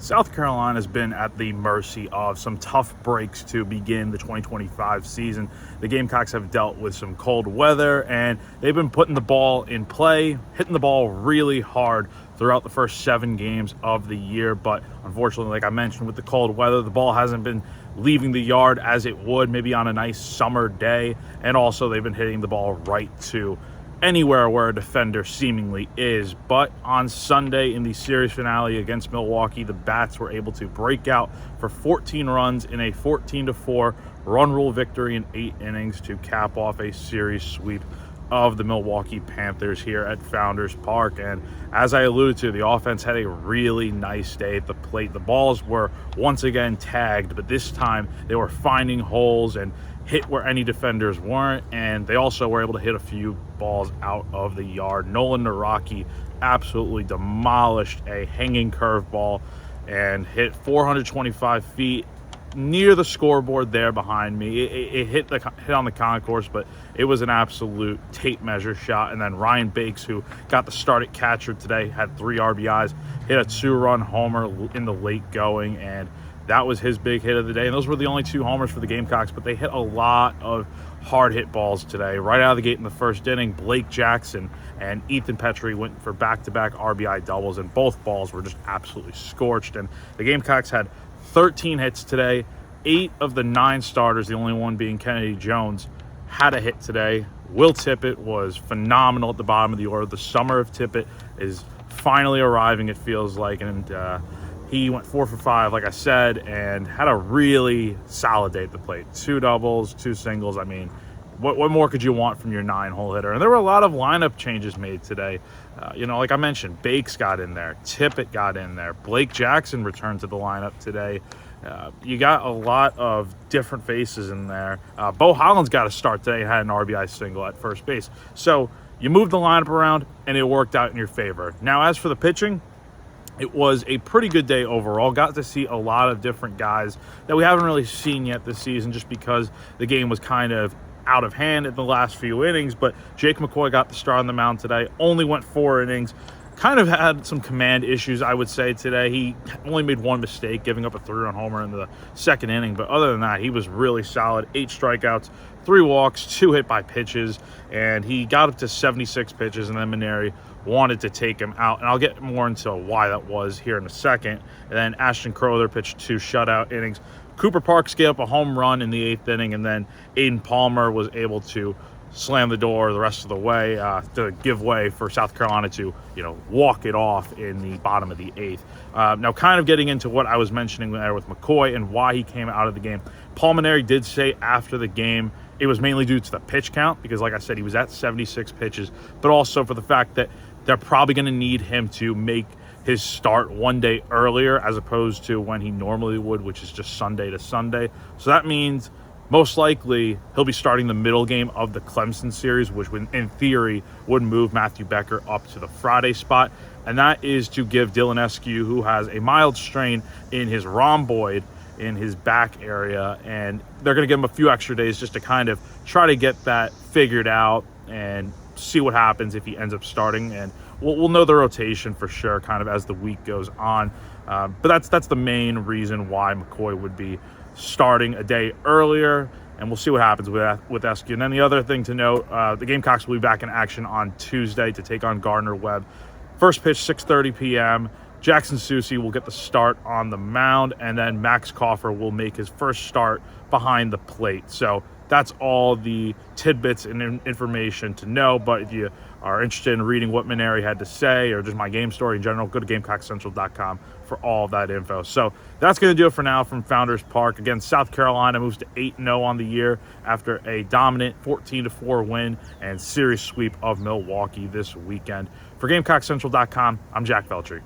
South Carolina has been at the mercy of some tough breaks to begin the 2025 season. The Gamecocks have dealt with some cold weather, and they've been putting the ball in play, hitting the ball really hard throughout the first 7 games of the year. But unfortunately, like I mentioned, with the cold weather, the ball hasn't been leaving the yard as it would maybe on a nice summer day. And also, they've been hitting the ball right to anywhere where a defender seemingly is. But on Sunday in the series finale against Milwaukee, the Bats were able to break out for 14 runs in a 14-4 run rule victory in 8 innings to cap off a series sweep of the Milwaukee Panthers here at Founders Park. And as I alluded to, the offense had a really nice day at the plate. The balls were once again tagged, but this time they were finding holes and hit where any defenders weren't, and they also were able to hit a few balls out of the yard. Nolan Naraki absolutely demolished a hanging curveball and hit 425 feet near the scoreboard there behind me. It hit on the concourse, but it was an absolute tape measure shot. And then Ryan Bakes, who got the start at catcher today, had 3 RBIs, hit a 2-run homer in the late going, and that was his big hit of the day. And those were the only 2 homers for the Gamecocks, but they hit a lot of hard hit balls today. Right out of the gate in the first inning, Blake Jackson and Ethan Petrie went for back-to-back RBI doubles, and both balls were just absolutely scorched. And the Gamecocks had 13 hits today. 8 of the 9 starters, the only one being Kennedy Jones, had a hit today. Will Tippett was phenomenal at the bottom of the order. The summer of Tippett is finally arriving, it feels like, and he went 4 for 5, like I said, and had a really solid day at the plate. 2 doubles, 2 singles. I mean, what more could you want from your 9-hole hitter? And there were a lot of lineup changes made today. Like I mentioned, Bakes got in there. Tippett got in there. Blake Jackson returned to the lineup today. You got a lot of different faces in there. Bo Holland's got a start today and had an RBI single at first base. So you moved the lineup around, and it worked out in your favor. Now, as for the pitching, it was a pretty good day overall. Got to see a lot of different guys that we haven't really seen yet this season just because the game was kind of out of hand in the last few innings. But Jake McCoy got the start on the mound today, only went 4 innings. Kind of had some command issues, I would say, today. He only made 1 mistake, giving up a 3-run homer in the second inning. But other than that, he was really solid. 8 strikeouts, 3 walks, 2 hit by pitches, and he got up to 76 pitches, and then Maneri wanted to take him out. And I'll get more into why that was here in a second. And then Ashton Crowther pitched 2 shutout innings. Cooper Parks gave up a home run in the 8th inning, and then Aiden Palmer was able to slam the door the rest of the way to give way for South Carolina to, walk it off in the bottom of the 8th. Now, kind of getting into what I was mentioning there with McCoy and why he came out of the game. Paul Maneri did say after the game it was mainly due to the pitch count because, like I said, he was at 76 pitches, but also for the fact that they're probably going to need him to make his start one day earlier as opposed to when he normally would, which is just Sunday to Sunday. So that means most likely he'll be starting the middle game of the Clemson series, which in theory would move Matthew Becker up to the Friday spot. And that is to give Dylan Eskew, who has a mild strain in his rhomboid in his back area, and they're going to give him a few extra days just to kind of try to get that figured out and see what happens if he ends up starting. And we'll know the rotation for sure kind of as the week goes on. But that's the main reason why McCoy would be starting a day earlier, and we'll see what happens with Eskew. And then the other thing to note, the Gamecocks will be back in action on Tuesday to take on Gardner Webb. First pitch, 6:30 p.m. Jackson Soucy will get the start on the mound, and then Max Coffer will make his first start behind the plate. So that's all the tidbits and information to know. But if you are interested in reading what Maneri had to say or just my game story in general, go to GamecockCentral.com for all of that info. So that's going to do it for now from Founders Park. Again, South Carolina moves to 8-0 on the year after a dominant 14-4 win and series sweep of Milwaukee this weekend. For GamecockCentral.com, I'm Jack Veltri.